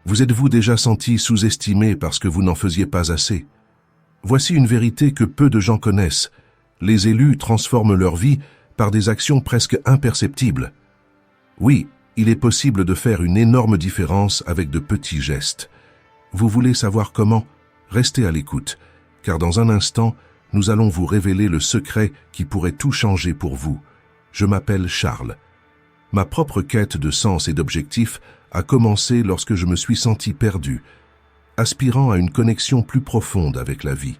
Vous êtes-vous déjà senti sous-estimé parce que vous n'en faisiez pas assez? Voici une vérité que peu de gens connaissent. Les élus transforment leur vie par des actions presque imperceptibles. Oui, il est possible de faire une énorme différence avec de petits gestes. Vous voulez savoir comment? Restez à l'écoute, car dans un instant, nous allons vous révéler le secret qui pourrait tout changer pour vous. Je m'appelle Charles. Ma propre quête de sens et d'objectif a commencé lorsque je me suis senti perdu, aspirant à une connexion plus profonde avec la vie.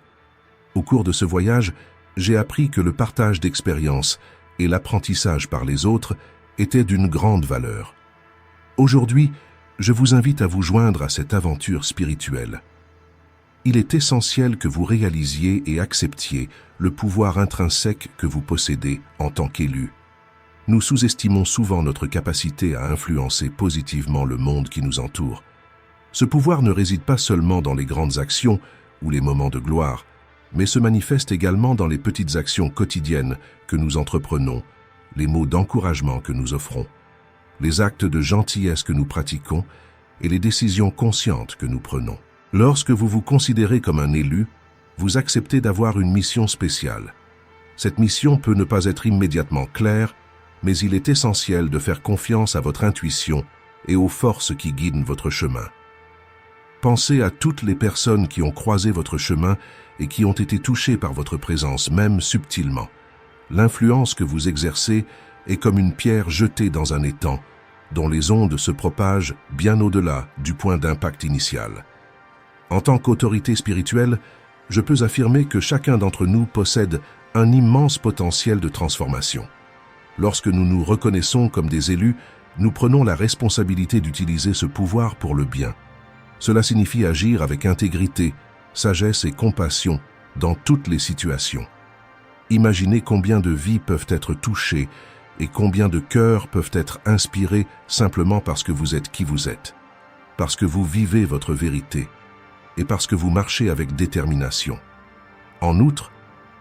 Au cours de ce voyage, j'ai appris que le partage d'expériences et l'apprentissage par les autres étaient d'une grande valeur. Aujourd'hui, je vous invite à vous joindre à cette aventure spirituelle. Il est essentiel que vous réalisiez et acceptiez le pouvoir intrinsèque que vous possédez en tant qu'élu. Nous sous-estimons souvent notre capacité à influencer positivement le monde qui nous entoure. Ce pouvoir ne réside pas seulement dans les grandes actions ou les moments de gloire, mais se manifeste également dans les petites actions quotidiennes que nous entreprenons, les mots d'encouragement que nous offrons, les actes de gentillesse que nous pratiquons et les décisions conscientes que nous prenons. Lorsque vous vous considérez comme un élu, vous acceptez d'avoir une mission spéciale. Cette mission peut ne pas être immédiatement claire, mais il est essentiel de faire confiance à votre intuition et aux forces qui guident votre chemin. Pensez à toutes les personnes qui ont croisé votre chemin et qui ont été touchées par votre présence, même subtilement. L'influence que vous exercez est comme une pierre jetée dans un étang, dont les ondes se propagent bien au-delà du point d'impact initial. En tant qu'autorité spirituelle, je peux affirmer que chacun d'entre nous possède un immense potentiel de transformation. Lorsque nous nous reconnaissons comme des élus, nous prenons la responsabilité d'utiliser ce pouvoir pour le bien. Cela signifie agir avec intégrité, sagesse et compassion dans toutes les situations. Imaginez combien de vies peuvent être touchées et combien de cœurs peuvent être inspirés simplement parce que vous êtes qui vous êtes, parce que vous vivez votre vérité et parce que vous marchez avec détermination. En outre,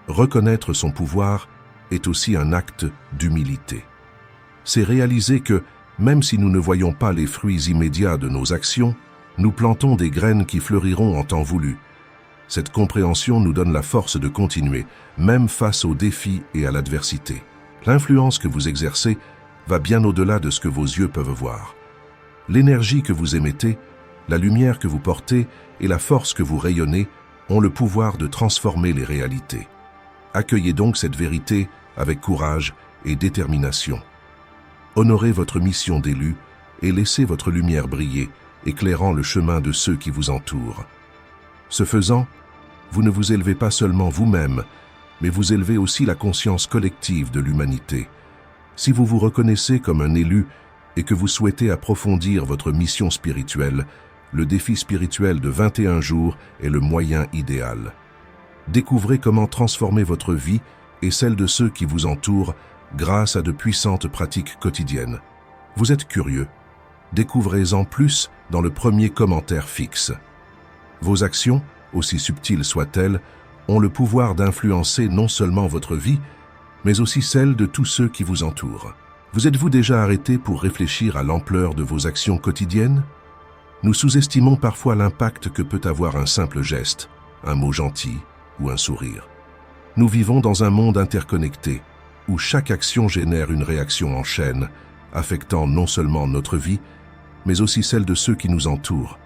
reconnaître son pouvoir est aussi un acte d'humilité. C'est réaliser que, même si nous ne voyons pas les fruits immédiats de nos actions, nous plantons des graines qui fleuriront en temps voulu. Cette compréhension nous donne la force de continuer, même face aux défis et à l'adversité. L'influence que vous exercez va bien au-delà de ce que vos yeux peuvent voir. L'énergie que vous émettez, la lumière que vous portez et la force que vous rayonnez ont le pouvoir de transformer les réalités. Accueillez donc cette vérité avec courage et détermination. Honorez votre mission d'élu et laissez votre lumière briller, éclairant le chemin de ceux qui vous entourent. Ce faisant, vous ne vous élevez pas seulement vous-même, mais vous élevez aussi la conscience collective de l'humanité. Si vous vous reconnaissez comme un élu et que vous souhaitez approfondir votre mission spirituelle, le défi spirituel de 21 jours est le moyen idéal. Découvrez comment transformer votre vie et celle de ceux qui vous entourent grâce à de puissantes pratiques quotidiennes. Vous êtes curieux? Découvrez-en plus dans le premier commentaire fixe. Vos actions, aussi subtiles soient-elles, ont le pouvoir d'influencer non seulement votre vie, mais aussi celle de tous ceux qui vous entourent. Vous êtes-vous déjà arrêté pour réfléchir à l'ampleur de vos actions quotidiennes? Nous sous-estimons parfois l'impact que peut avoir un simple geste, un mot gentil ou un sourire. Nous vivons dans un monde interconnecté, où chaque action génère une réaction en chaîne, affectant non seulement notre vie, mais aussi celle de ceux qui nous entourent.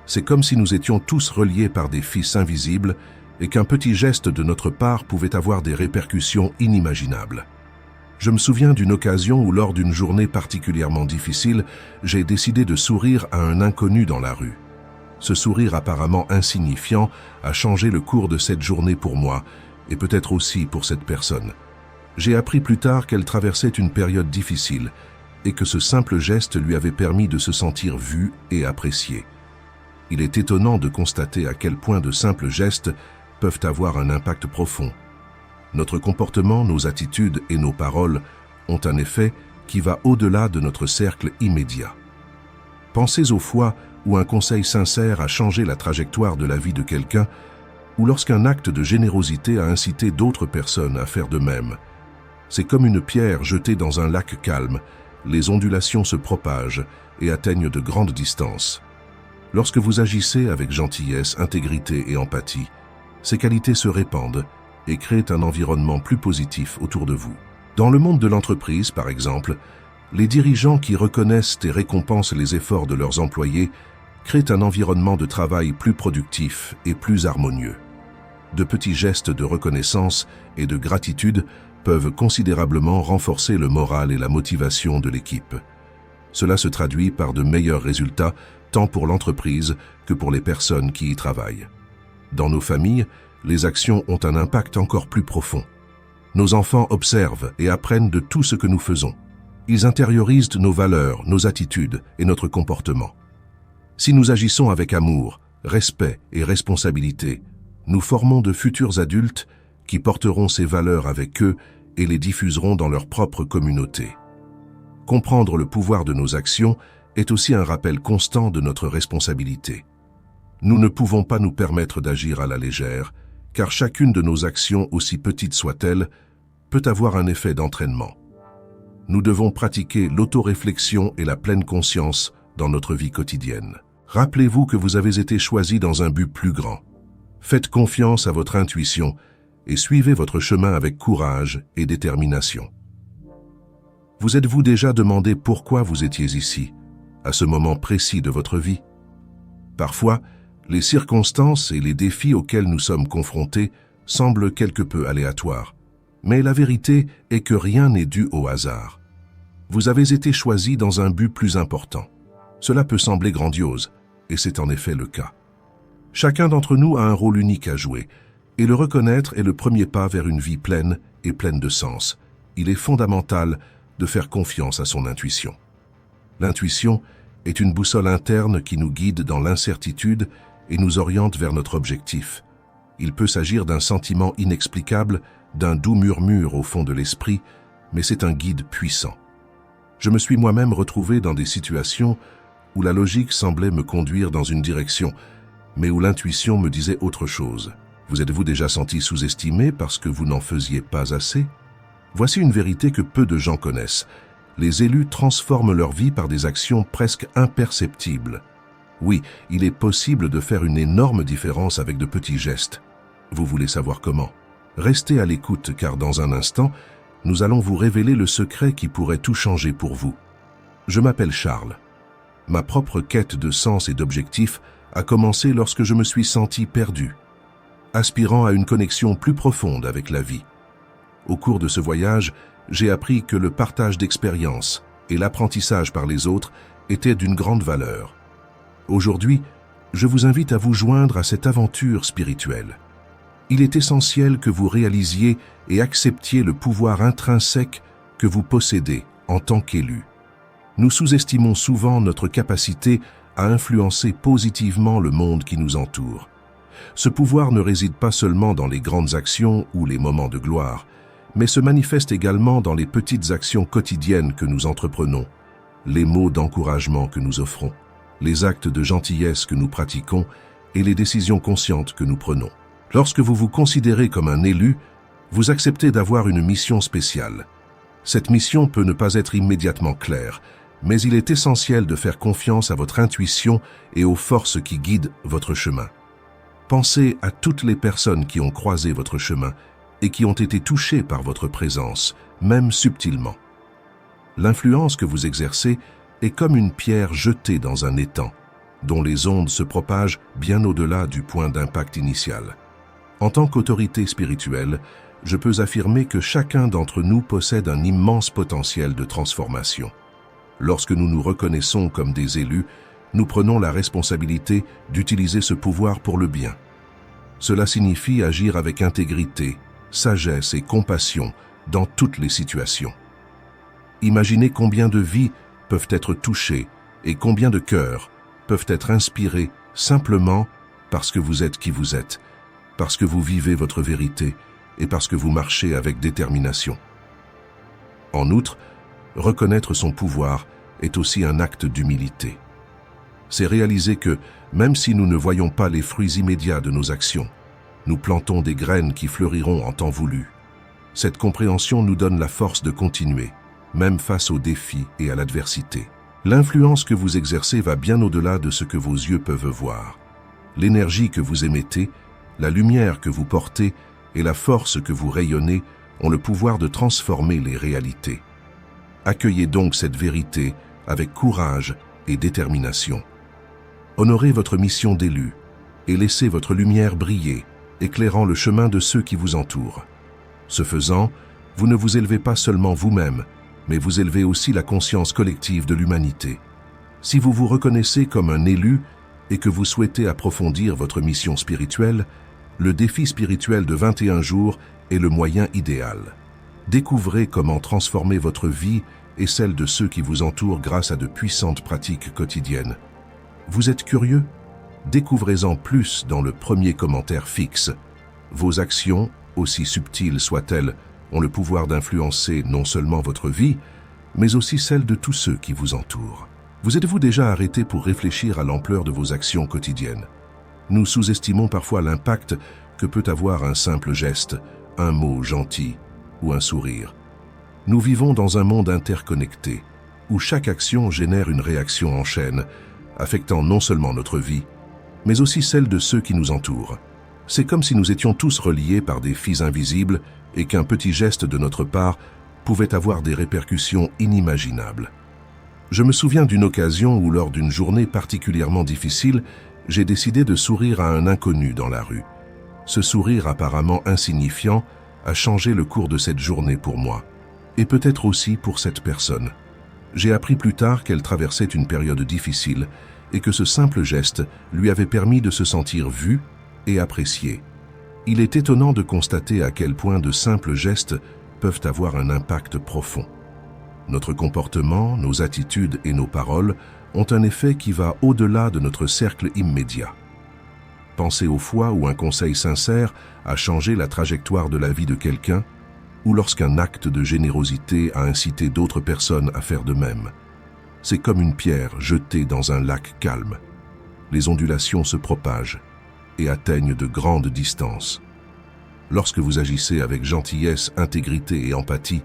C'est comme si nous étions tous reliés par des fils invisibles et qu'un petit geste de notre part pouvait avoir des répercussions inimaginables. Je me souviens d'une occasion où, lors d'une journée particulièrement difficile, j'ai décidé de sourire à un inconnu dans la rue. Ce sourire apparemment insignifiant a changé le cours de cette journée pour moi, et peut-être aussi pour cette personne. J'ai appris plus tard qu'elle traversait une période difficile, et que ce simple geste lui avait permis de se sentir vu et apprécié. Il est étonnant de constater à quel point de simples gestes peuvent avoir un impact profond. Notre comportement, nos attitudes et nos paroles ont un effet qui va au-delà de notre cercle immédiat. Pensez aux fois où un conseil sincère a changé la trajectoire de la vie de quelqu'un, ou lorsqu'un acte de générosité a incité d'autres personnes à faire de même. C'est comme une pierre jetée dans un lac calme, les ondulations se propagent et atteignent de grandes distances. Lorsque vous agissez avec gentillesse, intégrité et empathie, ces qualités se répandent et créent un environnement plus positif autour de vous. Dans le monde de l'entreprise, par exemple, les dirigeants qui reconnaissent et récompensent les efforts de leurs employés créent un environnement de travail plus productif et plus harmonieux. De petits gestes de reconnaissance et de gratitude peuvent considérablement renforcer le moral et la motivation de l'équipe. Cela se traduit par de meilleurs résultats tant pour l'entreprise que pour les personnes qui y travaillent. Dans nos familles, les actions ont un impact encore plus profond. Nos enfants observent et apprennent de tout ce que nous faisons. Ils intériorisent nos valeurs, nos attitudes et notre comportement. Si nous agissons avec amour, respect et responsabilité, nous formons de futurs adultes qui porteront ces valeurs avec eux et les diffuseront dans leur propre communauté. Comprendre le pouvoir de nos actions est aussi un rappel constant de notre responsabilité. Nous ne pouvons pas nous permettre d'agir à la légère, car chacune de nos actions, aussi petite soit-elle, peut avoir un effet d'entraînement. Nous devons pratiquer l'autoréflexion et la pleine conscience dans notre vie quotidienne. Rappelez-vous que vous avez été choisi dans un but plus grand. Faites confiance à votre intuition et suivez votre chemin avec courage et détermination. Vous êtes-vous déjà demandé pourquoi vous étiez ici, à ce moment précis de votre vie? Parfois, les circonstances et les défis auxquels nous sommes confrontés semblent quelque peu aléatoires. Mais la vérité est que rien n'est dû au hasard. Vous avez été choisi dans un but plus important. Cela peut sembler grandiose, et c'est en effet le cas. Chacun d'entre nous a un rôle unique à jouer, et le reconnaître est le premier pas vers une vie pleine et pleine de sens. Il est fondamental de faire confiance à son intuition. L'intuition est une boussole interne qui nous guide dans l'incertitude et nous oriente vers notre objectif. Il peut s'agir d'un sentiment inexplicable, d'un doux murmure au fond de l'esprit, mais c'est un guide puissant. Je me suis moi-même retrouvé dans des situations où la logique semblait me conduire dans une direction, mais où l'intuition me disait autre chose. Vous êtes-vous déjà senti sous-estimé parce que vous n'en faisiez pas assez? Voici une vérité que peu de gens connaissent. Les élus transforment leur vie par des actions presque imperceptibles. Oui, il est possible de faire une énorme différence avec de petits gestes. Vous voulez savoir comment? Restez à l'écoute car dans un instant, nous allons vous révéler le secret qui pourrait tout changer pour vous. Je m'appelle Charles. Ma propre quête de sens et d'objectif a commencé lorsque je me suis senti perdu, aspirant à une connexion plus profonde avec la vie. Au cours de ce voyage, j'ai appris que le partage d'expériences et l'apprentissage par les autres étaient d'une grande valeur. Aujourd'hui, je vous invite à vous joindre à cette aventure spirituelle. Il est essentiel que vous réalisiez et acceptiez le pouvoir intrinsèque que vous possédez en tant qu'élu. Nous sous-estimons souvent notre capacité à influencer positivement le monde qui nous entoure. Ce pouvoir ne réside pas seulement dans les grandes actions ou les moments de gloire, mais se manifeste également dans les petites actions quotidiennes que nous entreprenons, les mots d'encouragement que nous offrons, les actes de gentillesse que nous pratiquons et les décisions conscientes que nous prenons. Lorsque vous vous considérez comme un élu, vous acceptez d'avoir une mission spéciale. Cette mission peut ne pas être immédiatement claire, mais il est essentiel de faire confiance à votre intuition et aux forces qui guident votre chemin. Pensez à toutes les personnes qui ont croisé votre chemin et qui ont été touchées par votre présence, même subtilement. L'influence que vous exercez est comme une pierre jetée dans un étang, dont les ondes se propagent bien au-delà du point d'impact initial. En tant qu'autorité spirituelle, je peux affirmer que chacun d'entre nous possède un immense potentiel de transformation. Lorsque nous nous reconnaissons comme des élus, nous prenons la responsabilité d'utiliser ce pouvoir pour le bien. Cela signifie agir avec intégrité, sagesse et compassion dans toutes les situations. Imaginez combien de vies peuvent être touchées et combien de cœurs peuvent être inspirés simplement parce que vous êtes qui vous êtes, parce que vous vivez votre vérité et parce que vous marchez avec détermination. En outre, reconnaître son pouvoir est aussi un acte d'humilité. C'est réaliser que, même si nous ne voyons pas les fruits immédiats de nos actions, nous plantons des graines qui fleuriront en temps voulu. Cette compréhension nous donne la force de continuer, même face aux défis et à l'adversité. L'influence que vous exercez va bien au-delà de ce que vos yeux peuvent voir. L'énergie que vous émettez, la lumière que vous portez et la force que vous rayonnez ont le pouvoir de transformer les réalités. Accueillez donc cette vérité avec courage et détermination. Honorez votre mission d'élu et laissez votre lumière briller, éclairant le chemin de ceux qui vous entourent. Ce faisant, vous ne vous élevez pas seulement vous-même, mais vous élevez aussi la conscience collective de l'humanité. Si vous vous reconnaissez comme un élu et que vous souhaitez approfondir votre mission spirituelle, le défi spirituel de 21 jours est le moyen idéal. Découvrez comment transformer votre vie et celle de ceux qui vous entourent grâce à de puissantes pratiques quotidiennes. Vous êtes curieux? Découvrez-en plus dans le premier commentaire fixe. Vos actions, aussi subtiles soient-elles, ont le pouvoir d'influencer non seulement votre vie, mais aussi celle de tous ceux qui vous entourent. Vous êtes-vous déjà arrêté pour réfléchir à l'ampleur de vos actions quotidiennes? Nous sous-estimons parfois l'impact que peut avoir un simple geste, un mot gentil ou un sourire. Nous vivons dans un monde interconnecté, où chaque action génère une réaction en chaîne, affectant non seulement notre vie, mais aussi celle de ceux qui nous entourent. C'est comme si nous étions tous reliés par des fils invisibles et qu'un petit geste de notre part pouvait avoir des répercussions inimaginables. Je me souviens d'une occasion où, lors d'une journée particulièrement difficile, j'ai décidé de sourire à un inconnu dans la rue. Ce sourire apparemment insignifiant a changé le cours de cette journée pour moi, et peut-être aussi pour cette personne. J'ai appris plus tard qu'elle traversait une période difficile et que ce simple geste lui avait permis de se sentir vu et apprécié. Il est étonnant de constater à quel point de simples gestes peuvent avoir un impact profond. Notre comportement, nos attitudes et nos paroles ont un effet qui va au-delà de notre cercle immédiat. Pensez aux fois où un conseil sincère a changé la trajectoire de la vie de quelqu'un, ou lorsqu'un acte de générosité a incité d'autres personnes à faire de même. C'est comme une pierre jetée dans un lac calme. Les ondulations se propagent et atteignent de grandes distances. Lorsque vous agissez avec gentillesse, intégrité et empathie,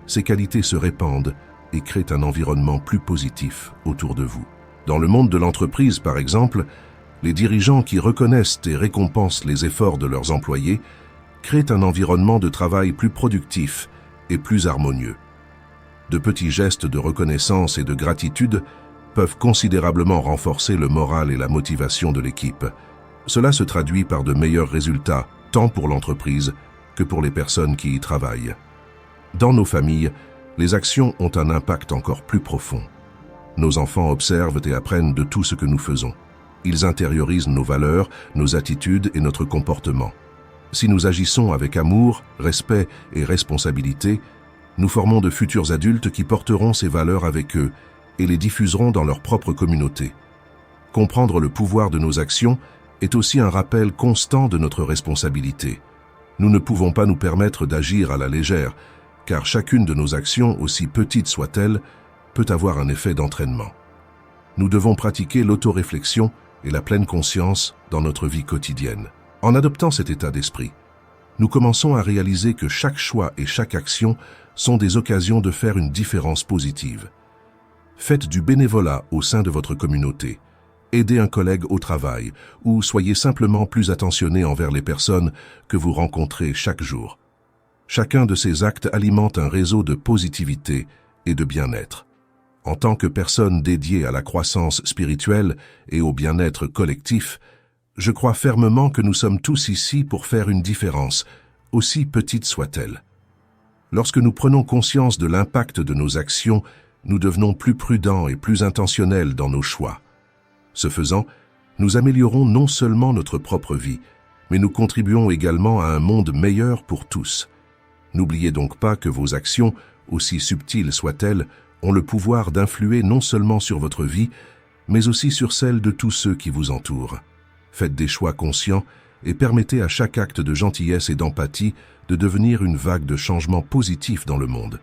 ces qualités se répandent et créent un environnement plus positif autour de vous. Dans le monde de l'entreprise, par exemple, les dirigeants qui reconnaissent et récompensent les efforts de leurs employés créent un environnement de travail plus productif et plus harmonieux. De petits gestes de reconnaissance et de gratitude peuvent considérablement renforcer le moral et la motivation de l'équipe. Cela se traduit par de meilleurs résultats, tant pour l'entreprise que pour les personnes qui y travaillent. Dans nos familles, les actions ont un impact encore plus profond. Nos enfants observent et apprennent de tout ce que nous faisons. Ils intériorisent nos valeurs, nos attitudes et notre comportement. Si nous agissons avec amour, respect et responsabilité, nous formons de futurs adultes qui porteront ces valeurs avec eux et les diffuseront dans leur propre communauté. Comprendre le pouvoir de nos actions est aussi un rappel constant de notre responsabilité. Nous ne pouvons pas nous permettre d'agir à la légère, car chacune de nos actions, aussi petite soit-elle, peut avoir un effet d'entraînement. Nous devons pratiquer l'autoréflexion et la pleine conscience dans notre vie quotidienne. En adoptant cet état d'esprit, nous commençons à réaliser que chaque choix et chaque action sont des occasions de faire une différence positive. Faites du bénévolat au sein de votre communauté, aidez un collègue au travail ou soyez simplement plus attentionné envers les personnes que vous rencontrez chaque jour. Chacun de ces actes alimente un réseau de positivité et de bien-être. En tant que personne dédiée à la croissance spirituelle et au bien-être collectif, je crois fermement que nous sommes tous ici pour faire une différence, aussi petite soit-elle. Lorsque nous prenons conscience de l'impact de nos actions, nous devenons plus prudents et plus intentionnels dans nos choix. Ce faisant, nous améliorons non seulement notre propre vie, mais nous contribuons également à un monde meilleur pour tous. N'oubliez donc pas que vos actions, aussi subtiles soient-elles, ont le pouvoir d'influer non seulement sur votre vie, mais aussi sur celle de tous ceux qui vous entourent. Faites des choix conscients et permettez à chaque acte de gentillesse et d'empathie de devenir une vague de changements positifs dans le monde.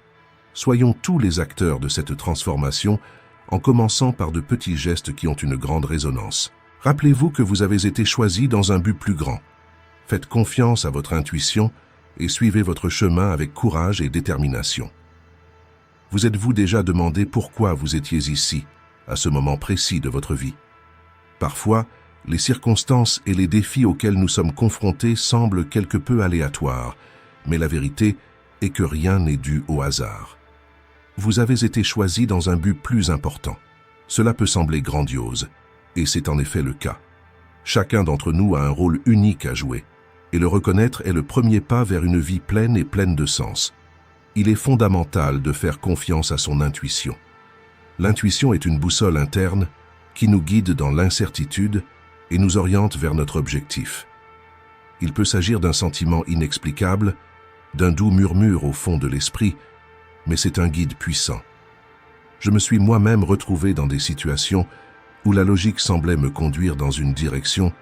Soyons tous les acteurs de cette transformation, en commençant par de petits gestes qui ont une grande résonance. Rappelez-vous que vous avez été choisi dans un but plus grand. Faites confiance à votre intuition et suivez votre chemin avec courage et détermination. Vous êtes-vous déjà demandé pourquoi vous étiez ici, à ce moment précis de votre vie. Parfois, les circonstances et les défis auxquels nous sommes confrontés semblent quelque peu aléatoires, mais la vérité est que rien n'est dû au hasard. Vous avez été choisi dans un but plus important. Cela peut sembler grandiose, et c'est en effet le cas. Chacun d'entre nous a un rôle unique à jouer, et le reconnaître est le premier pas vers une vie pleine et pleine de sens. Il est fondamental de faire confiance à son intuition. L'intuition est une boussole interne qui nous guide dans l'incertitude et nous oriente vers notre objectif. Il peut s'agir d'un sentiment inexplicable, d'un doux murmure au fond de l'esprit, mais c'est un guide puissant. Je me suis moi-même retrouvé dans des situations où la logique semblait me conduire dans une direction,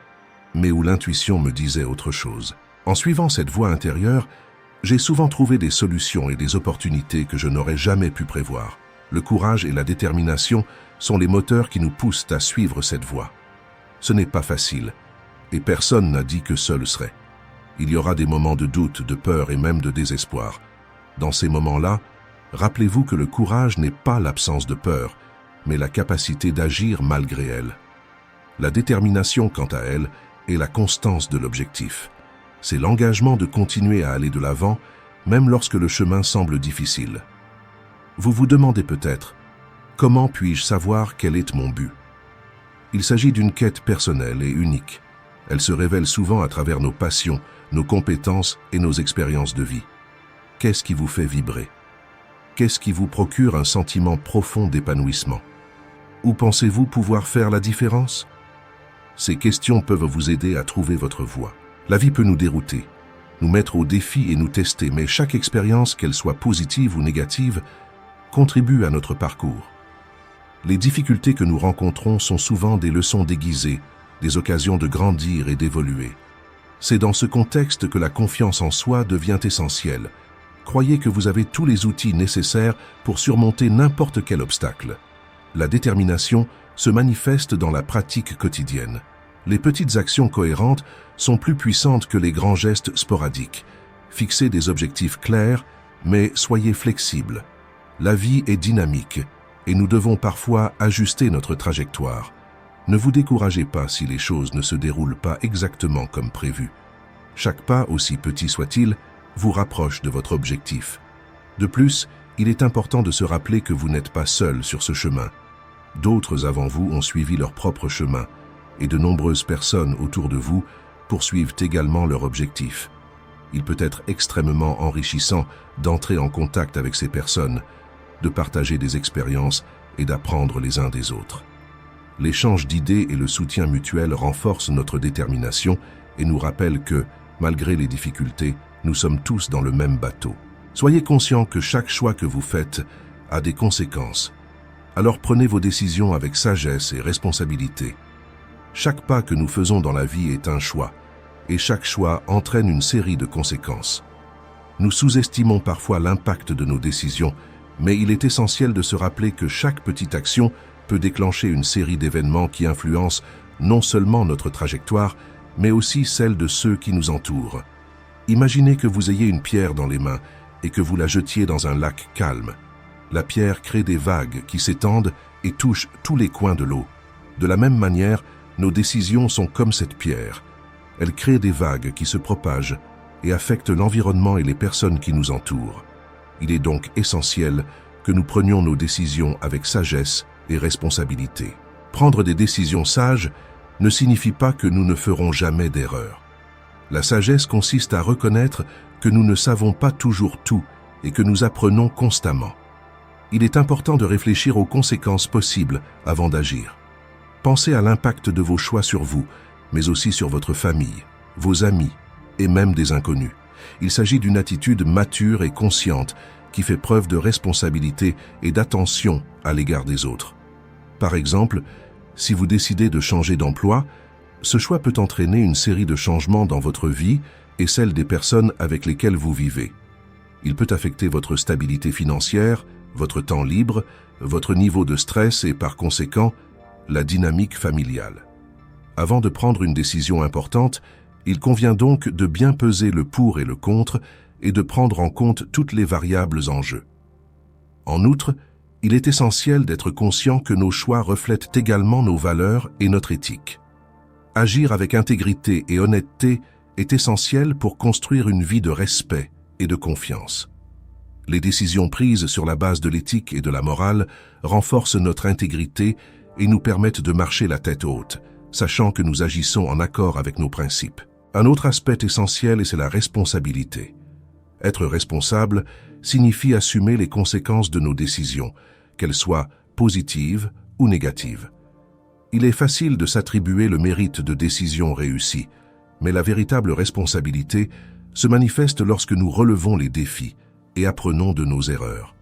mais où l'intuition me disait autre chose. En suivant cette voie intérieure, j'ai souvent trouvé des solutions et des opportunités que je n'aurais jamais pu prévoir. Le courage et la détermination sont les moteurs qui nous poussent à suivre cette voie. Ce n'est pas facile, et personne n'a dit que seul serait. Il y aura des moments de doute, de peur et même de désespoir. Dans ces moments-là, rappelez-vous que le courage n'est pas l'absence de peur, mais la capacité d'agir malgré elle. La détermination, quant à elle, est la constance de l'objectif. C'est l'engagement de continuer à aller de l'avant, même lorsque le chemin semble difficile. Vous vous demandez peut-être, comment puis-je savoir quel est mon but? Il s'agit d'une quête personnelle et unique. Elle se révèle souvent à travers nos passions, nos compétences et nos expériences de vie. Qu'est-ce qui vous fait vibrer? Qu'est-ce qui vous procure un sentiment profond d'épanouissement? Où pensez-vous pouvoir faire la différence? Ces questions peuvent vous aider à trouver votre voie. La vie peut nous dérouter, nous mettre au défi et nous tester, mais chaque expérience, qu'elle soit positive ou négative, contribue à notre parcours. Les difficultés que nous rencontrons sont souvent des leçons déguisées, des occasions de grandir et d'évoluer. C'est dans ce contexte que la confiance en soi devient essentielle. Croyez que vous avez tous les outils nécessaires pour surmonter n'importe quel obstacle. La détermination se manifeste dans la pratique quotidienne. Les petites actions cohérentes sont plus puissantes que les grands gestes sporadiques. Fixez des objectifs clairs, mais soyez flexibles. La vie est dynamique et nous devons parfois ajuster notre trajectoire. Ne vous découragez pas si les choses ne se déroulent pas exactement comme prévu. Chaque pas, aussi petit soit-il, vous rapproche de votre objectif. De plus, il est important de se rappeler que vous n'êtes pas seul sur ce chemin. D'autres avant vous ont suivi leur propre chemin, et de nombreuses personnes autour de vous poursuivent également leur objectif. Il peut être extrêmement enrichissant d'entrer en contact avec ces personnes, de partager des expériences et d'apprendre les uns des autres. L'échange d'idées et le soutien mutuel renforcent notre détermination et nous rappellent que, malgré les difficultés, nous sommes tous dans le même bateau. Soyez conscients que chaque choix que vous faites a des conséquences. Alors prenez vos décisions avec sagesse et responsabilité. Chaque pas que nous faisons dans la vie est un choix, et chaque choix entraîne une série de conséquences. Nous sous-estimons parfois l'impact de nos décisions, mais il est essentiel de se rappeler que chaque petite action peut déclencher une série d'événements qui influencent non seulement notre trajectoire, mais aussi celle de ceux qui nous entourent. Imaginez que vous ayez une pierre dans les mains et que vous la jetiez dans un lac calme. La pierre crée des vagues qui s'étendent et touchent tous les coins de l'eau. De la même manière, nos décisions sont comme cette pierre. Elles créent des vagues qui se propagent et affectent l'environnement et les personnes qui nous entourent. Il est donc essentiel que nous prenions nos décisions avec sagesse et responsabilité. Prendre des décisions sages ne signifie pas que nous ne ferons jamais d'erreur. La sagesse consiste à reconnaître que nous ne savons pas toujours tout et que nous apprenons constamment. Il est important de réfléchir aux conséquences possibles avant d'agir. Pensez à l'impact de vos choix sur vous, mais aussi sur votre famille, vos amis et même des inconnus. Il s'agit d'une attitude mature et consciente qui fait preuve de responsabilité et d'attention à l'égard des autres. Par exemple, si vous décidez de changer d'emploi, ce choix peut entraîner une série de changements dans votre vie et celle des personnes avec lesquelles vous vivez. Il peut affecter votre stabilité financière, votre temps libre, votre niveau de stress et par conséquent, la dynamique familiale. Avant de prendre une décision importante, il convient donc de bien peser le pour et le contre et de prendre en compte toutes les variables en jeu. En outre, Il est essentiel d'être conscient que nos choix reflètent également nos valeurs et notre éthique. Agir avec intégrité et honnêteté est essentiel pour construire une vie de respect et de confiance. Les décisions prises sur la base de l'éthique et de la morale renforcent notre intégrité et nous permettent de marcher la tête haute, sachant que nous agissons en accord avec nos principes. Un autre aspect essentiel, c'est la responsabilité. Être responsable signifie assumer les conséquences de nos décisions, qu'elles soient positives ou négatives. Il est facile de s'attribuer le mérite de décisions réussies, mais la véritable responsabilité se manifeste lorsque nous relevons les défis et apprenons de nos erreurs.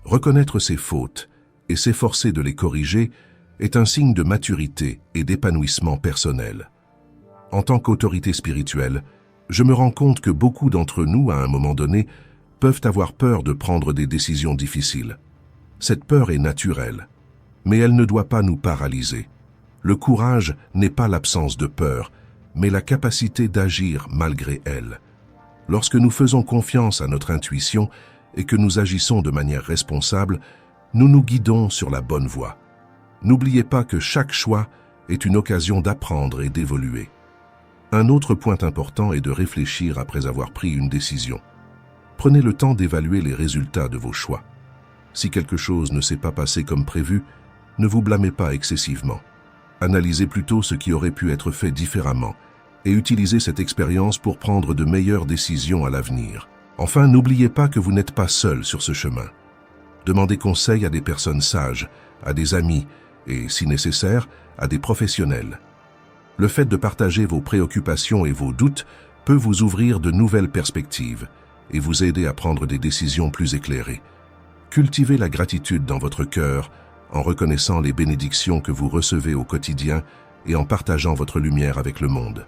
Reconnaître ses fautes et s'efforcer de les corriger est un signe de maturité et d'épanouissement personnel. En tant qu'autorité spirituelle, je me rends compte que beaucoup d'entre nous, à un moment donné, peuvent avoir peur de prendre des décisions difficiles. Cette peur est naturelle, mais elle ne doit pas nous paralyser. Le courage n'est pas l'absence de peur, mais la capacité d'agir malgré elle. Lorsque nous faisons confiance à notre intuition et que nous agissons de manière responsable, nous nous guidons sur la bonne voie. N'oubliez pas que chaque choix est une occasion d'apprendre et d'évoluer. Un autre point important est de réfléchir après avoir pris une décision. Prenez le temps d'évaluer les résultats de vos choix. Si quelque chose ne s'est pas passé comme prévu, ne vous blâmez pas excessivement. Analysez plutôt ce qui aurait pu être fait différemment et utilisez cette expérience pour prendre de meilleures décisions à l'avenir. Enfin, n'oubliez pas que vous n'êtes pas seul sur ce chemin. Demandez conseil à des personnes sages, à des amis et, si nécessaire, à des professionnels. Le fait de partager vos préoccupations et vos doutes peut vous ouvrir de nouvelles perspectives et vous aider à prendre des décisions plus éclairées. Cultivez la gratitude dans votre cœur en reconnaissant les bénédictions que vous recevez au quotidien et en partageant votre lumière avec le monde.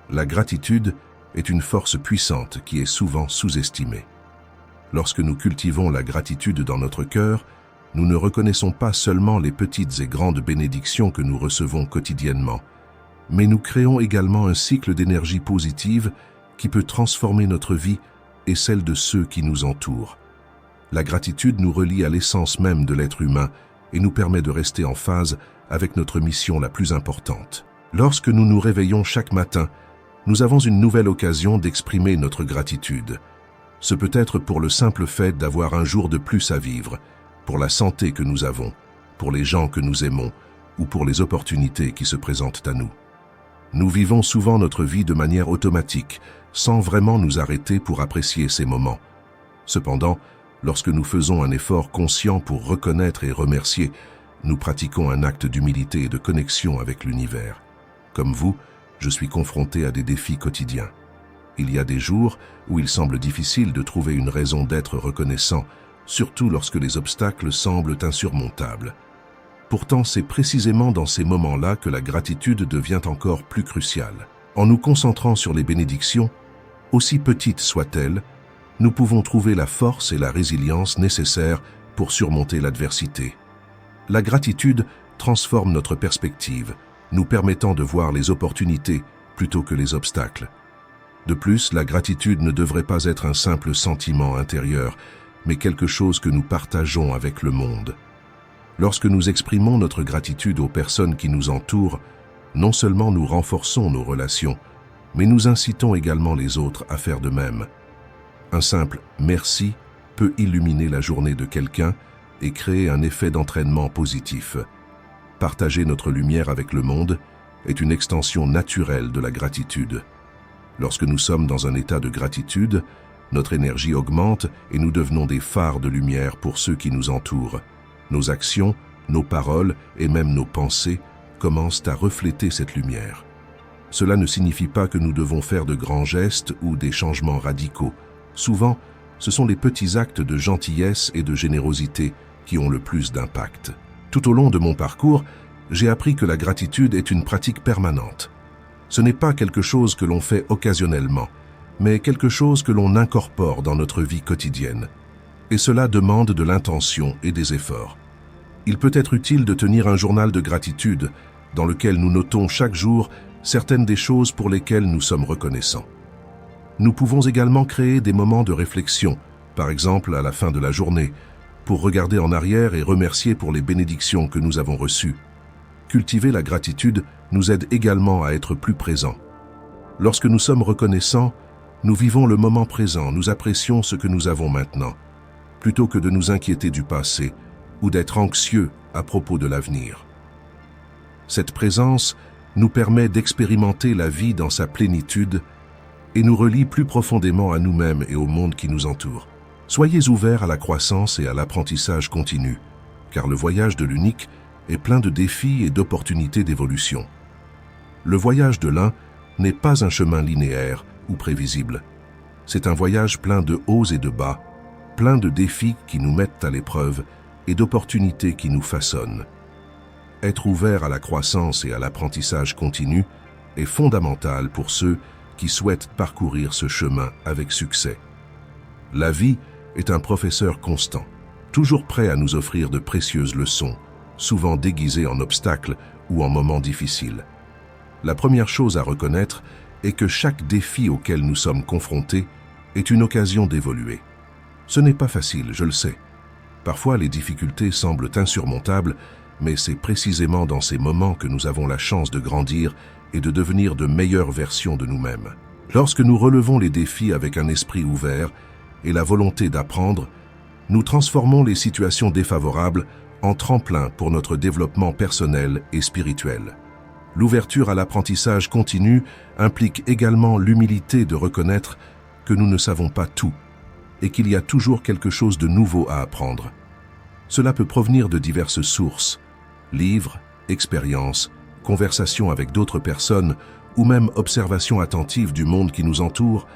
La gratitude est une force puissante qui est souvent sous-estimée. Lorsque nous cultivons la gratitude dans notre cœur, nous ne reconnaissons pas seulement les petites et grandes bénédictions que nous recevons quotidiennement, mais nous créons également un cycle d'énergie positive qui peut transformer notre vie et celle de ceux qui nous entourent. La gratitude nous relie à l'essence même de l'être humain et nous permet de rester en phase avec notre mission la plus importante. Lorsque nous nous réveillons chaque matin, nous avons une nouvelle occasion d'exprimer notre gratitude. Ce peut être pour le simple fait d'avoir un jour de plus à vivre, pour la santé que nous avons, pour les gens que nous aimons ou pour les opportunités qui se présentent à nous. Nous vivons souvent notre vie de manière automatique, sans vraiment nous arrêter pour apprécier ces moments. Cependant, lorsque nous faisons un effort conscient pour reconnaître et remercier, nous pratiquons un acte d'humilité et de connexion avec l'univers. Comme vous, je suis confronté à des défis quotidiens. Il y a des jours où il semble difficile de trouver une raison d'être reconnaissant, surtout lorsque les obstacles semblent insurmontables. Pourtant, c'est précisément dans ces moments-là que la gratitude devient encore plus cruciale. En nous concentrant sur les bénédictions, aussi petites soient-elles, nous pouvons trouver la force et la résilience nécessaires pour surmonter l'adversité. La gratitude transforme notre perspective, nous permettant de voir les opportunités plutôt que les obstacles. De plus, la gratitude ne devrait pas être un simple sentiment intérieur, mais quelque chose que nous partageons avec le monde. Lorsque nous exprimons notre gratitude aux personnes qui nous entourent, non seulement nous renforçons nos relations, mais nous incitons également les autres à faire de même. Un simple « merci » peut illuminer la journée de quelqu'un et créer un effet d'entraînement positif. Partager notre lumière avec le monde est une extension naturelle de la gratitude. Lorsque nous sommes dans un état de gratitude, notre énergie augmente et nous devenons des phares de lumière pour ceux qui nous entourent. Nos actions, nos paroles et même nos pensées commencent à refléter cette lumière. Cela ne signifie pas que nous devons faire de grands gestes ou des changements radicaux. Souvent, ce sont les petits actes de gentillesse et de générosité qui ont le plus d'impact. Tout au long de mon parcours, j'ai appris que la gratitude est une pratique permanente. Ce n'est pas quelque chose que l'on fait occasionnellement, mais quelque chose que l'on incorpore dans notre vie quotidienne. Et cela demande de l'intention et des efforts. Il peut être utile de tenir un journal de gratitude dans lequel nous notons chaque jour certaines des choses pour lesquelles nous sommes reconnaissants. Nous pouvons également créer des moments de réflexion, par exemple à la fin de la journée, pour regarder en arrière et remercier pour les bénédictions que nous avons reçues. Cultiver la gratitude nous aide également à être plus présents. Lorsque nous sommes reconnaissants, nous vivons le moment présent, nous apprécions ce que nous avons maintenant, plutôt que de nous inquiéter du passé ou d'être anxieux à propos de l'avenir. Cette présence nous permet d'expérimenter la vie dans sa plénitude et nous relie plus profondément à nous-mêmes et au monde qui nous entoure. Soyez ouverts à la croissance et à l'apprentissage continu, car le voyage de l'unique est plein de défis et d'opportunités d'évolution. Le voyage de l'un n'est pas un chemin linéaire ou prévisible. C'est un voyage plein de hauts et de bas, plein de défis qui nous mettent à l'épreuve et d'opportunités qui nous façonnent. Être ouvert à la croissance et à l'apprentissage continu est fondamental pour ceux qui souhaitent parcourir ce chemin avec succès. La vie est un professeur constant, toujours prêt à nous offrir de précieuses leçons, souvent déguisées en obstacles ou en moments difficiles. La première chose à reconnaître est que chaque défi auquel nous sommes confrontés est une occasion d'évoluer. Ce n'est pas facile, je le sais. Parfois, les difficultés semblent insurmontables, mais c'est précisément dans ces moments que nous avons la chance de grandir et de devenir de meilleures versions de nous-mêmes. Lorsque nous relevons les défis avec un esprit ouvert et la volonté d'apprendre, nous transformons les situations défavorables en tremplin pour notre développement personnel et spirituel. L'ouverture à l'apprentissage continu implique également l'humilité de reconnaître que nous ne savons pas tout et qu'il y a toujours quelque chose de nouveau à apprendre. Cela peut provenir de diverses sources, livres, expériences, conversations avec d'autres personnes ou même observations attentives du monde qui nous entoure.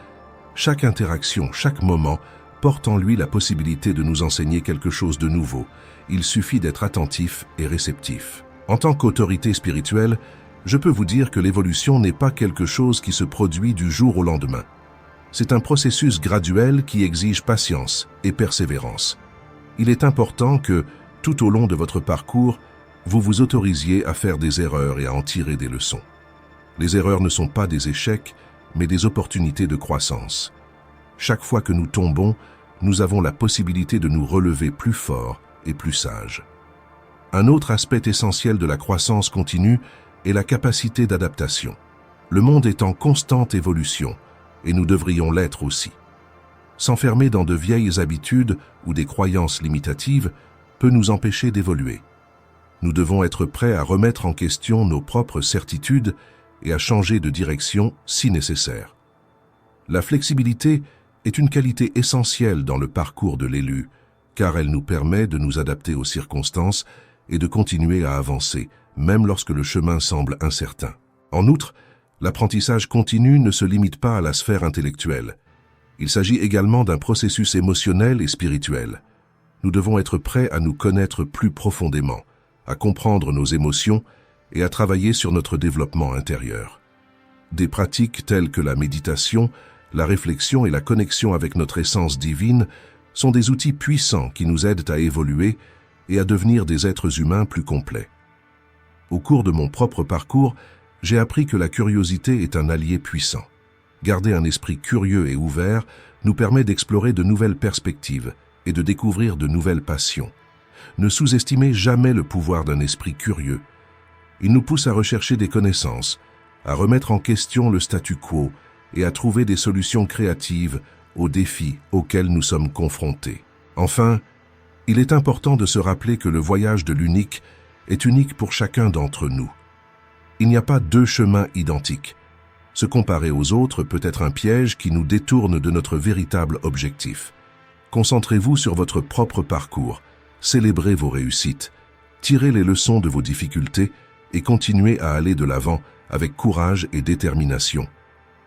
Chaque interaction, chaque moment porte en lui la possibilité de nous enseigner quelque chose de nouveau. Il suffit d'être attentif et réceptif. En tant qu'autorité spirituelle, je peux vous dire que l'évolution n'est pas quelque chose qui se produit du jour au lendemain. C'est un processus graduel qui exige patience et persévérance. Il est important que, tout au long de votre parcours, vous vous autorisiez à faire des erreurs et à en tirer des leçons. Les erreurs ne sont pas des échecs, mais des opportunités de croissance. Chaque fois que nous tombons, nous avons la possibilité de nous relever plus forts et plus sages. Un autre aspect essentiel de la croissance continue est la capacité d'adaptation. Le monde est en constante évolution, et nous devrions l'être aussi. S'enfermer dans de vieilles habitudes ou des croyances limitatives peut nous empêcher d'évoluer. Nous devons être prêts à remettre en question nos propres certitudes et à changer de direction si nécessaire. La flexibilité est une qualité essentielle dans le parcours de l'élu, car elle nous permet de nous adapter aux circonstances et de continuer à avancer, même lorsque le chemin semble incertain. En outre, l'apprentissage continu ne se limite pas à la sphère intellectuelle. Il s'agit également d'un processus émotionnel et spirituel. Nous devons être prêts à nous connaître plus profondément, à comprendre nos émotions et à travailler sur notre développement intérieur. Des pratiques telles que la méditation, la réflexion et la connexion avec notre essence divine sont des outils puissants qui nous aident à évoluer et à devenir des êtres humains plus complets. Au cours de mon propre parcours, j'ai appris que la curiosité est un allié puissant. Garder un esprit curieux et ouvert nous permet d'explorer de nouvelles perspectives et de découvrir de nouvelles passions. Ne sous-estimez jamais le pouvoir d'un esprit curieux. Il nous pousse à rechercher des connaissances, à remettre en question le statu quo et à trouver des solutions créatives aux défis auxquels nous sommes confrontés. Enfin, il est important de se rappeler que le voyage de l'unique est unique pour chacun d'entre nous. Il n'y a pas deux chemins identiques. Se comparer aux autres peut être un piège qui nous détourne de notre véritable objectif. Concentrez-vous sur votre propre parcours, célébrez vos réussites, tirez les leçons de vos difficultés et continuez à aller de l'avant avec courage et détermination.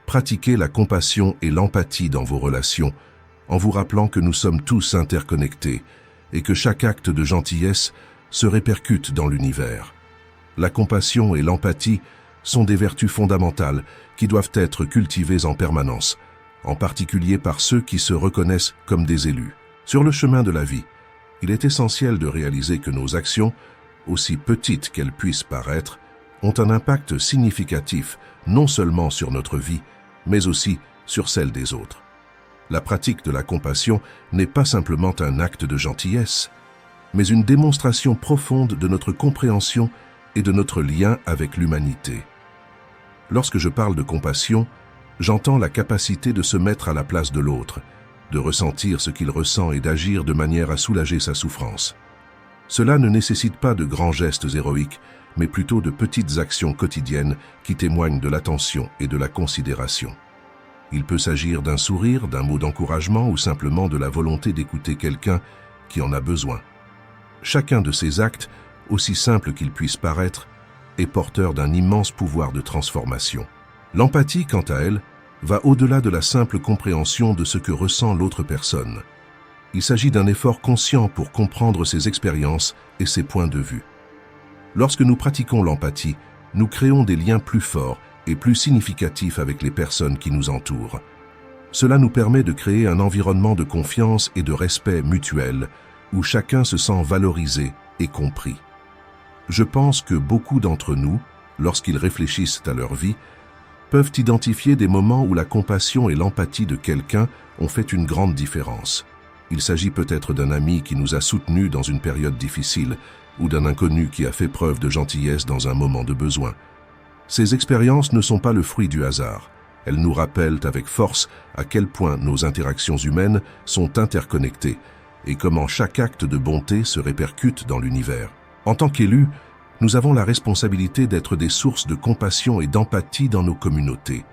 Pratiquez la compassion et l'empathie dans vos relations, en vous rappelant que nous sommes tous interconnectés et que chaque acte de gentillesse se répercute dans l'univers. La compassion et l'empathie sont des vertus fondamentales qui doivent être cultivées en permanence, en particulier par ceux qui se reconnaissent comme des élus. Sur le chemin de la vie, il est essentiel de réaliser que nos actions, aussi petites qu'elles puissent paraître, ont un impact significatif non seulement sur notre vie, mais aussi sur celle des autres. La pratique de la compassion n'est pas simplement un acte de gentillesse, mais une démonstration profonde de notre compréhension et de notre lien avec l'humanité. Lorsque je parle de compassion, j'entends la capacité de se mettre à la place de l'autre, de ressentir ce qu'il ressent et d'agir de manière à soulager sa souffrance. Cela ne nécessite pas de grands gestes héroïques, mais plutôt de petites actions quotidiennes qui témoignent de l'attention et de la considération. Il peut s'agir d'un sourire, d'un mot d'encouragement ou simplement de la volonté d'écouter quelqu'un qui en a besoin. Chacun de ces actes, aussi simple qu'ils puissent paraître, est porteur d'un immense pouvoir de transformation. L'empathie, quant à elle, va au-delà de la simple compréhension de ce que ressent l'autre personne. Il s'agit d'un effort conscient pour comprendre ses expériences et ses points de vue. Lorsque nous pratiquons l'empathie, nous créons des liens plus forts et plus significatifs avec les personnes qui nous entourent. Cela nous permet de créer un environnement de confiance et de respect mutuel, où chacun se sent valorisé et compris. Je pense que beaucoup d'entre nous, lorsqu'ils réfléchissent à leur vie, peuvent identifier des moments où la compassion et l'empathie de quelqu'un ont fait une grande différence. Il s'agit peut-être d'un ami qui nous a soutenus dans une période difficile ou d'un inconnu qui a fait preuve de gentillesse dans un moment de besoin. Ces expériences ne sont pas le fruit du hasard. Elles nous rappellent avec force à quel point nos interactions humaines sont interconnectées et comment chaque acte de bonté se répercute dans l'univers. En tant qu'élus, nous avons la responsabilité d'être des sources de compassion et d'empathie dans nos communautés.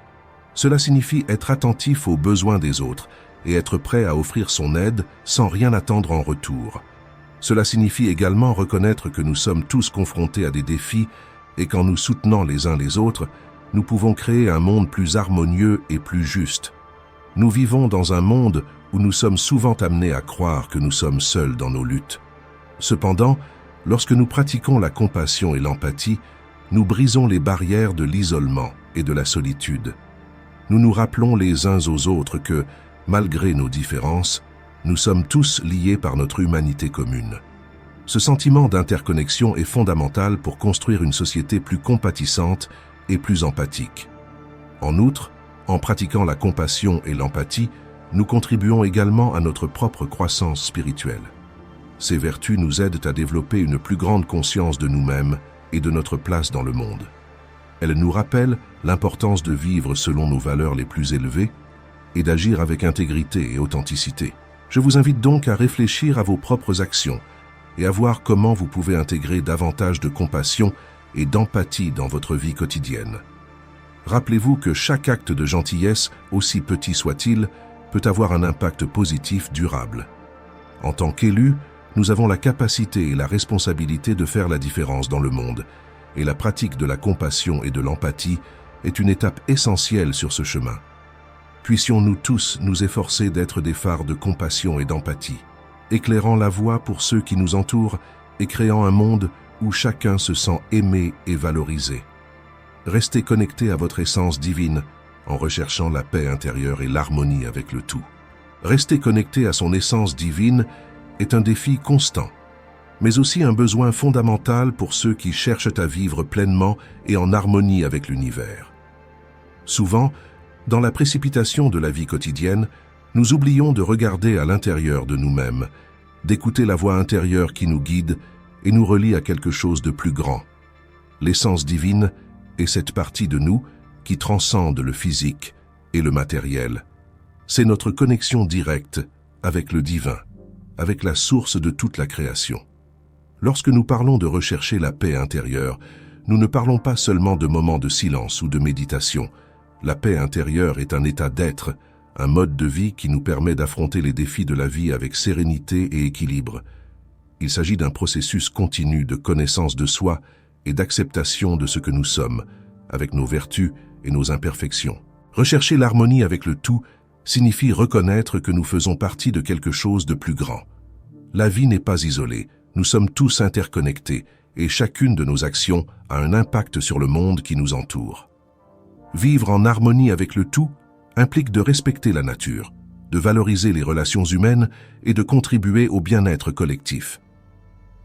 Cela signifie être attentif aux besoins des autres et être prêt à offrir son aide sans rien attendre en retour. Cela signifie également reconnaître que nous sommes tous confrontés à des défis et qu'en nous soutenant les uns les autres, nous pouvons créer un monde plus harmonieux et plus juste. Nous vivons dans un monde où nous sommes souvent amenés à croire que nous sommes seuls dans nos luttes. Cependant, lorsque nous pratiquons la compassion et l'empathie, nous brisons les barrières de l'isolement et de la solitude. Nous nous rappelons les uns aux autres que, malgré nos différences, nous sommes tous liés par notre humanité commune. Ce sentiment d'interconnexion est fondamental pour construire une société plus compatissante et plus empathique. En outre, en pratiquant la compassion et l'empathie, nous contribuons également à notre propre croissance spirituelle. Ces vertus nous aident à développer une plus grande conscience de nous-mêmes et de notre place dans le monde. Elles nous rappellent l'importance de vivre selon nos valeurs les plus élevées et d'agir avec intégrité et authenticité. Je vous invite donc à réfléchir à vos propres actions et à voir comment vous pouvez intégrer davantage de compassion et d'empathie dans votre vie quotidienne. Rappelez-vous que chaque acte de gentillesse, aussi petit soit-il, peut avoir un impact positif durable. En tant qu'élus, nous avons la capacité et la responsabilité de faire la différence dans le monde, et la pratique de la compassion et de l'empathie est une étape essentielle sur ce chemin. Puissions-nous tous nous efforcer d'être des phares de compassion et d'empathie, éclairant la voie pour ceux qui nous entourent et créant un monde où chacun se sent aimé et valorisé. Restez connectés à votre essence divine en recherchant la paix intérieure et l'harmonie avec le tout. Rester connecté à son essence divine est un défi constant, mais aussi un besoin fondamental pour ceux qui cherchent à vivre pleinement et en harmonie avec l'univers. Souvent, dans la précipitation de la vie quotidienne, nous oublions de regarder à l'intérieur de nous-mêmes, d'écouter la voix intérieure qui nous guide et nous relie à quelque chose de plus grand. L'essence divine est cette partie de nous qui transcende le physique et le matériel. C'est notre connexion directe avec le divin, avec la source de toute la création. Lorsque nous parlons de rechercher la paix intérieure, nous ne parlons pas seulement de moments de silence ou de méditation. La paix intérieure est un état d'être, un mode de vie qui nous permet d'affronter les défis de la vie avec sérénité et équilibre. Il s'agit d'un processus continu de connaissance de soi et d'acceptation de ce que nous sommes, avec nos vertus et nos imperfections. Rechercher l'harmonie avec le tout signifie reconnaître que nous faisons partie de quelque chose de plus grand. La vie n'est pas isolée, nous sommes tous interconnectés et chacune de nos actions a un impact sur le monde qui nous entoure. Vivre en harmonie avec le tout implique de respecter la nature, de valoriser les relations humaines et de contribuer au bien-être collectif.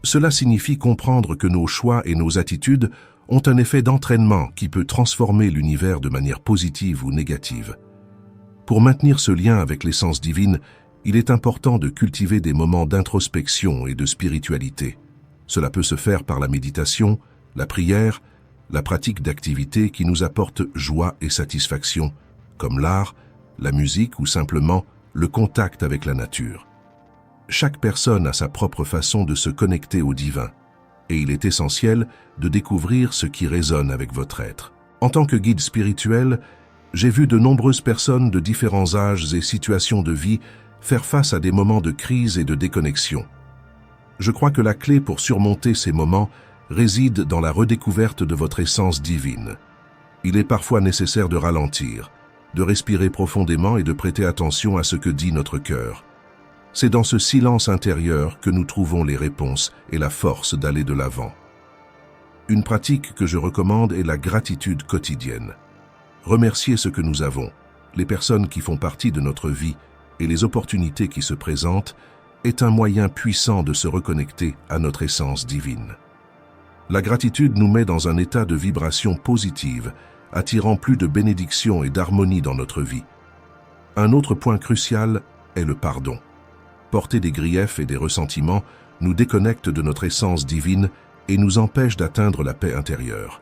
Cela signifie comprendre que nos choix et nos attitudes ont un effet d'entraînement qui peut transformer l'univers de manière positive ou négative. Pour maintenir ce lien avec l'essence divine, il est important de cultiver des moments d'introspection et de spiritualité. Cela peut se faire par la méditation, la prière, la pratique d'activités qui nous apportent joie et satisfaction, comme l'art, la musique ou simplement le contact avec la nature. Chaque personne a sa propre façon de se connecter au divin, et il est essentiel de découvrir ce qui résonne avec votre être. En tant que guide spirituel, j'ai vu de nombreuses personnes de différents âges et situations de vie faire face à des moments de crise et de déconnexion. Je crois que la clé pour surmonter ces moments réside dans la redécouverte de votre essence divine. Il est parfois nécessaire de ralentir, de respirer profondément et de prêter attention à ce que dit notre cœur. C'est dans ce silence intérieur que nous trouvons les réponses et la force d'aller de l'avant. Une pratique que je recommande est la gratitude quotidienne. Remercier ce que nous avons, les personnes qui font partie de notre vie et les opportunités qui se présentent est un moyen puissant de se reconnecter à notre essence divine. La gratitude nous met dans un état de vibration positive, attirant plus de bénédictions et d'harmonie dans notre vie. Un autre point crucial est le pardon. Porter des griefs et des ressentiments nous déconnecte de notre essence divine et nous empêche d'atteindre la paix intérieure.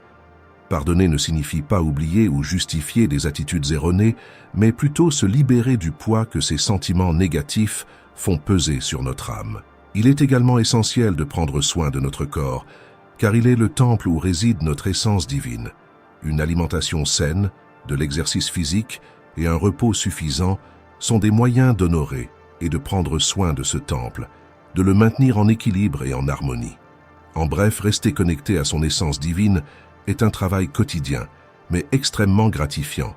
Pardonner ne signifie pas oublier ou justifier des attitudes erronées, mais plutôt se libérer du poids que ces sentiments négatifs font peser sur notre âme. Il est également essentiel de prendre soin de notre corps, car il est le temple où réside notre essence divine. Une alimentation saine, de l'exercice physique et un repos suffisant sont des moyens d'honorer et de prendre soin de ce temple, de le maintenir en équilibre et en harmonie. En bref, rester connecté à son essence divine est un travail quotidien, mais extrêmement gratifiant.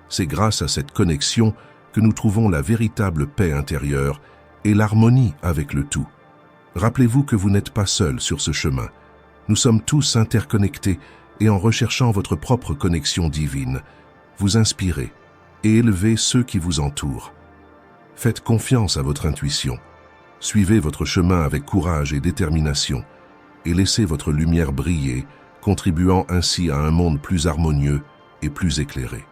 C'est grâce à cette connexion que nous trouvons la véritable paix intérieure et l'harmonie avec le tout. Rappelez-vous que vous n'êtes pas seul sur ce chemin. Nous sommes tous interconnectés et en recherchant votre propre connexion divine, vous inspirez et élevez ceux qui vous entourent. Faites confiance à votre intuition. Suivez votre chemin avec courage et détermination et laissez votre lumière briller, contribuant ainsi à un monde plus harmonieux et plus éclairé.